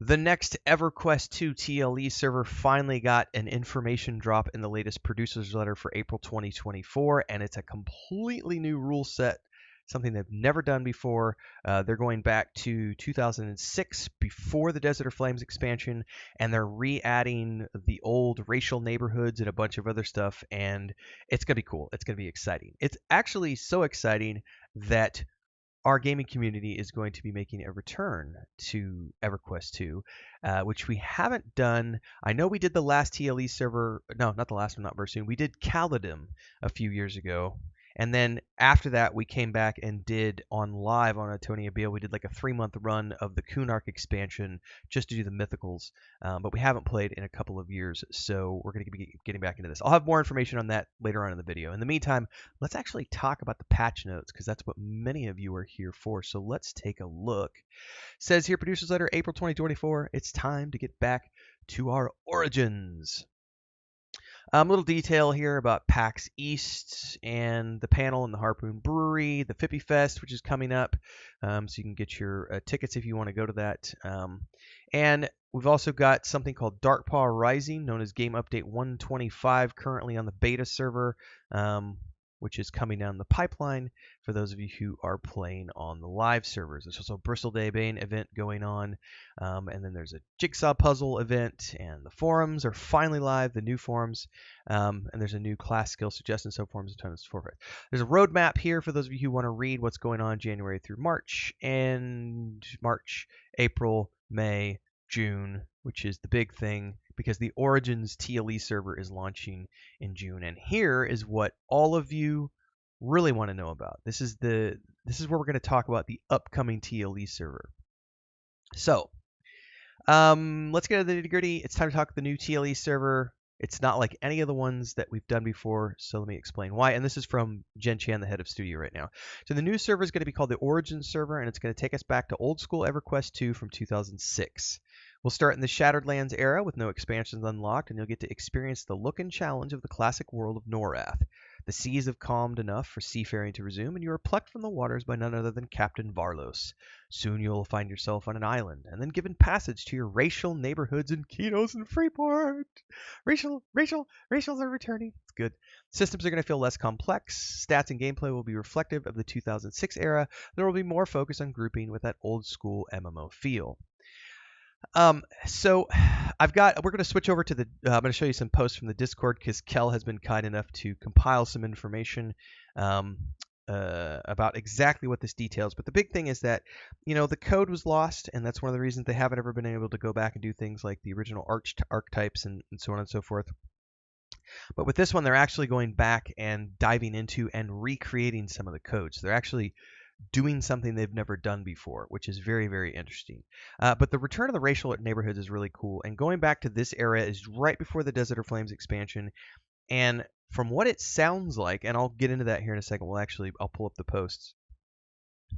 The next EverQuest 2 TLE server finally got an information drop in the latest producer's letter for April 2024, and it's a completely new rule set, something they've never done before. They're going back to 2006 before the Desert of Flames expansion, and they're re-adding the old racial neighborhoods and a bunch of other stuff, and it's going to be cool. It's going to be exciting. It's actually so exciting that our gaming community is going to be making a return to EverQuest 2, which we haven't done. I know we did the last TLE server. No, not the last one, not very soon. We did Caledon a few years ago. And then after that, we came back and did on live on Antonia Beale. We did like a 3-month run of the Kunark expansion just to do the mythicals. But we haven't played in a couple of years, so we're going to be getting back into this. I'll have more information on that later on in the video. In the meantime, let's actually talk about the patch notes because that's what many of you are here for. So let's take a look. It says here, Producer's Letter, April 2024. It's time to get back to our origins. Little detail here about PAX East and the panel in the Harpoon Brewery, the Fippy Fest, which is coming up, so you can get your tickets if you want to go to that. And we've also got something called Darkpaw Rising, known as Game Update 125, currently on the beta server, which is coming down the pipeline for those of you who are playing on the live servers. There's also a Bristol Day Bane event going on, and then there's a jigsaw puzzle event, and the forums are finally live, the new forums, and there's a new class skill suggestion subforums and tons of forfeit. There's a roadmap here for those of you who want to read what's going on January through March, and March, April, May, June, which is the big thing because the Origins TLE server is launching in June. And here is what all of you really want to know about. This is where we're going to talk about the upcoming TLE server. So let's get into the nitty-gritty. It's time to talk the new TLE server. It's not like any of the ones that we've done before, so let me explain why. And this is from Jen Chan, the head of studio right now. So the new server is going to be called the Origins server, and it's going to take us back to old school EverQuest 2 from 2006. We'll start in the Shattered Lands era with no expansions unlocked, and you'll get to experience the look and challenge of the classic world of Norath. The seas have calmed enough for seafaring to resume, and you are plucked from the waters by none other than Captain Varlos. Soon you'll find yourself on an island, and then given passage to your racial neighborhoods in Kinos and Freeport. Racials are returning. It's good. Systems are going to feel less complex. Stats and gameplay will be reflective of the 2006 era. There will be more focus on grouping with that old school MMO feel. So we're going to switch over to I'm going to show you some posts from the Discord because Kel has been kind enough to compile some information about exactly what this details. But the big thing is that, the code was lost, and that's one of the reasons they haven't ever been able to go back and do things like the original archetypes and so on and so forth. But with this one, they're actually going back and diving into and recreating some of the codes. They're actually doing something they've never done before, which is very, very interesting. But the return of the racial neighborhoods is really cool. And going back to this era is right before the Desert of Flames expansion. And from what it sounds like, and I'll get into that here in a second. I'll pull up the posts.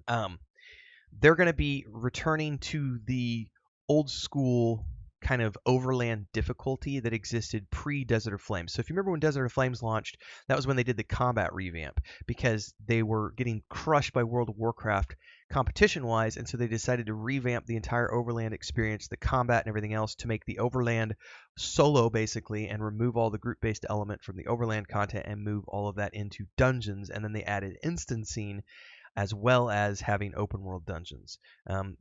They're going to be returning to the old school kind of overland difficulty that existed pre-Desert of Flames. So if you remember when Desert of Flames launched, that was when they did the combat revamp because they were getting crushed by World of Warcraft competition-wise, and so they decided to revamp the entire overland experience, the combat and everything else, to make the overland solo basically and remove all the group-based element from the overland content and move all of that into dungeons, and then they added instancing as well as having open world dungeons.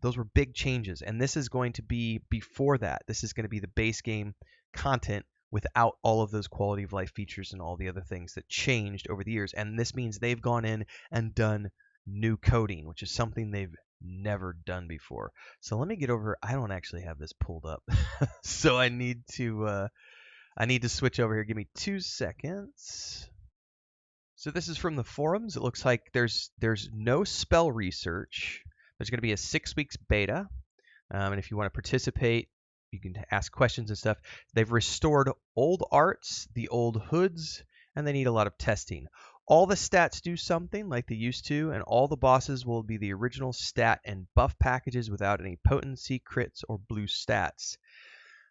Those were big changes, and this is going to be before that. This is going to be the base game content without all of those quality of life features and all the other things that changed over the years. And this means they've gone in and done new coding, which is something they've never done before. So let me get over. I don't actually have this pulled up, so I need to switch over here. Give me 2 seconds. So this is from the forums. It looks like there's no spell research. There's going to be a 6 weeks beta, and if you want to participate, you can ask questions and stuff. They've restored old arts, the old hoods, and they need a lot of testing. All the stats do something like they used to, and all the bosses will be the original stat and buff packages without any potency, crits, or blue stats.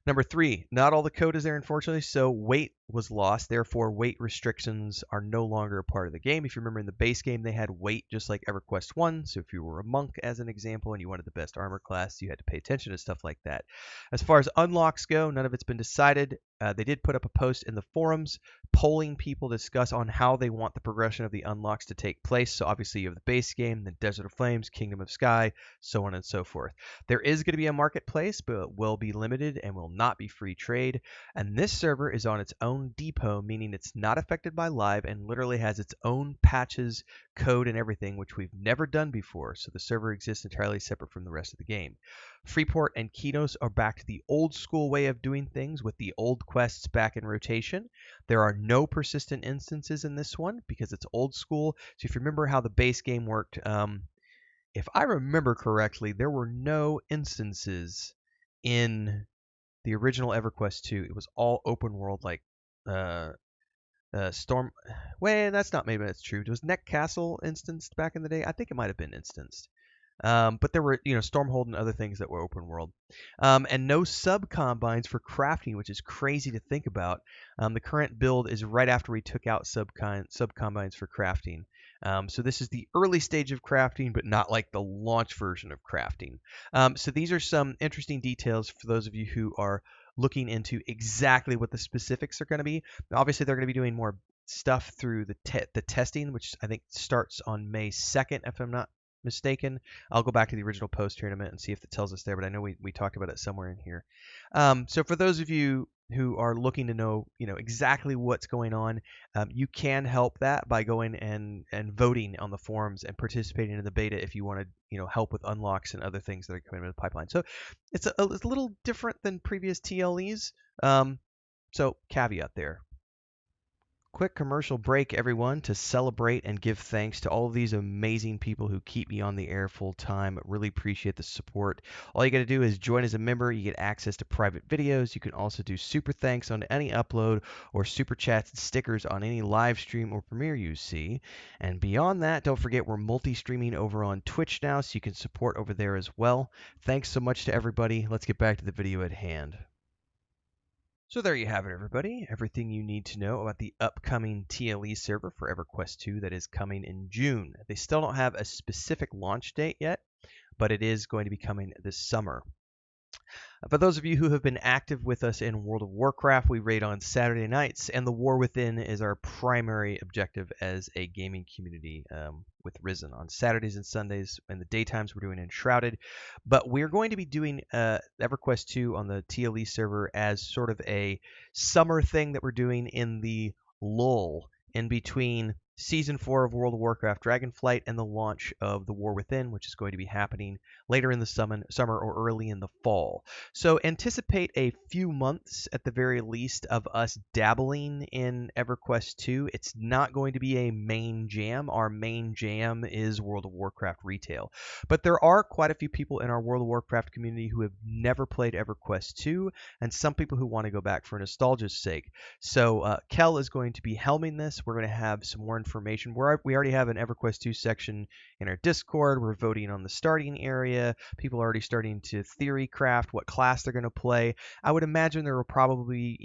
Number 3, not all the code is there, unfortunately, so wait was lost. Therefore, weight restrictions are no longer a part of the game. If you remember in the base game, they had weight just like EverQuest 1. So if you were a monk, as an example, and you wanted the best armor class, you had to pay attention to stuff like that. As far as unlocks go, none of it's been decided. They did put up a post in the forums polling people to discuss on how they want the progression of the unlocks to take place. So obviously you have the base game, then Desert of Flames, Kingdom of Sky, so on and so forth. There is going to be a marketplace, but it will be limited and will not be free trade. And this server is on its own depot, meaning it's not affected by live and literally has its own patches, code, and everything, which we've never done before. So the server exists entirely separate from the rest of the game. Freeport and Kinos are back to the old school way of doing things with the old quests back in rotation. There are no persistent instances in this one because it's old school. So if you remember how the base game worked, if I remember correctly, there were no instances in the original EverQuest 2. It was all open world, like Storm. Well, that's not, maybe that's true. Was Neck Castle instanced back in the day? I think it might have been instanced. But there were, Stormhold and other things that were open world. And no sub combines for crafting, which is crazy to think about. The current build is right after we took out sub combines for crafting. So this is the early stage of crafting, but not like the launch version of crafting. So these are some interesting details for those of you who are looking into exactly what the specifics are going to be. Obviously, they're going to be doing more stuff through the testing, which I think starts on May 2nd, if I'm not mistaken. I'll go back to the original post here in a minute and see if it tells us there, but I know we talked about it somewhere in here. So for those of you who are looking to know, exactly what's going on, you can help that by going and voting on the forums and participating in the beta if you want to, help with unlocks and other things that are coming in the pipeline. So it's a little different than previous TLEs. So caveat there. Quick commercial break, everyone, to celebrate and give thanks to all of these amazing people who keep me on the air full time. Really appreciate the support. All you got to do is join as a member. You get access to private videos. You can also do super thanks on any upload or super chats and stickers on any live stream or premiere you see. And beyond that, don't forget we're multi-streaming over on Twitch now, so you can support over there as well. Thanks so much to everybody. Let's get back to the video at hand. So there you have it, everybody. Everything you need to know about the upcoming TLE server for EverQuest 2 that is coming in June. They still don't have a specific launch date yet, but it is going to be coming this summer. For those of you who have been active with us in World of Warcraft, we raid on Saturday nights, and the War Within is our primary objective as a gaming community with Risen. On Saturdays and Sundays, in the daytimes, we're doing Enshrouded. But we're going to be doing EverQuest 2 on the TLE server as sort of a summer thing that we're doing in the lull in between Season 4 of World of Warcraft Dragonflight and the launch of The War Within, which is going to be happening later in the summer or early in the fall. So anticipate a few months at the very least of us dabbling in EverQuest 2. It's not going to be a main jam. Our main jam is World of Warcraft retail. But there are quite a few people in our World of Warcraft community who have never played EverQuest 2, and some people who want to go back for nostalgia's sake. So Kel is going to be helming this. We're going to have some more information. We already have an EverQuest 2 section in our Discord. We're voting on the starting area. People are already starting to theory craft what class they're going to play. I would imagine there will probably,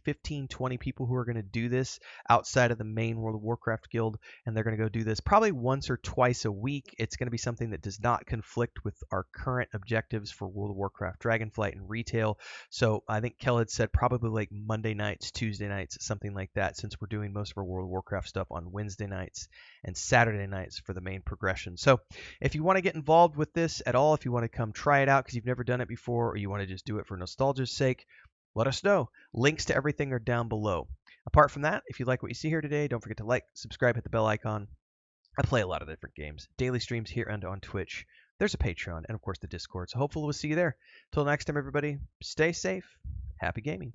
15, 20 people who are going to do this outside of the main World of Warcraft guild, and they're going to go do this probably once or twice a week. It's going to be something that does not conflict with our current objectives for World of Warcraft Dragonflight and retail. So I think Kel had said probably like Monday nights, Tuesday nights, something like that, since we're doing most of our World of Warcraft stuff on Wednesday nights and Saturday nights for the main progression. So if you want to get involved with this at all, if you want to come try it out because you've never done it before, or you want to just do it for nostalgia's sake, let us know. Links to everything are down below. Apart from that, if you like what you see here today, don't forget to like, subscribe, hit the bell icon. I play a lot of different games. Daily streams here and on Twitch. There's a Patreon and, of course, the Discord. So hopefully we'll see you there. Till next time, everybody, stay safe. Happy gaming.